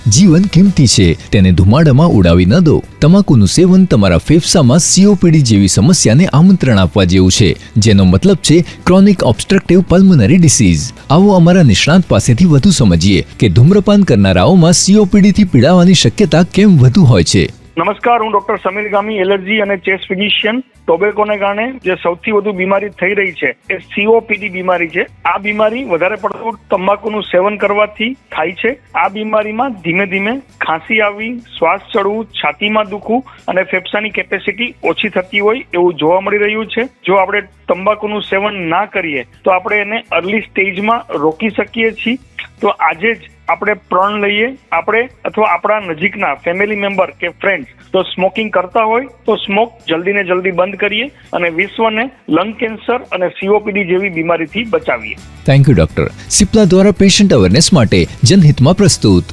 જીવન કિંમતી છે, તેને ધુમાડામાં ઉડાવી ન દો. તમાકુનું સેવન તમારા ફેફસામાં COPD જેવી સમસ્યાને આમંત્રણ આપવા જેવું છે, જેનો મતલબ છે ક્રોનિક ઓબ્સ્ટ્રક્ટિવ પલ્મોનરી ડિસીઝ. આવો અમારા નિષ્ણાત પાસેથી વધુ સમજીએ કે ધૂમ્રપાન કરનારાઓમાં COPD થી પીડાવાની શક્યતા કેમ વધુ હોય છે. નમસ્કાર, હું ડોક્ટર સમીર ગામી, એલર્જી અને ચેસ્ટ ફિઝિશિયન. ટોબેકોને કારણે જે સૌથી વધુ બીમારી થઈ રહી છે એ COPD બીમારી છે. આ બીમારી વધારે પડતું તંબાકુનું સેવન કરવાથી થાય છે. આ બીમારીમાં ધીમે ધીમે ખાંસી આવવી, શ્વાસ ચડવું, છાતીમાં દુખવું અને ફેફસાની કેપેસિટી ઓછી થતી હોય એવું જોવા મળી રહ્યું છે. જો આપણે તંબાકુનું સેવન ના કરીએ તો આપણે એને અર્લી સ્ટેજમાં રોકી શકીએ છીએ. તો આજે જ આપણે પ્રણ લઈએ. આપણે અથવા આપણા નજીકના ફેમિલી મેમ્બર કે ફ્રેન્ડ્સ જો સ્મોકિંગ કરતા હોય તો સ્મોક જલ્દી ને જલ્દી બંધ કરીએ અને વિશ્વને લંગ કેન્સર અને COPD જેવી બીમારીથી બચાવીએ. Thank you doctor. સિપ્લા દ્વારા પેશન્ટ અવેરનેસ માટે જનહિતમાં પ્રસ્તુત.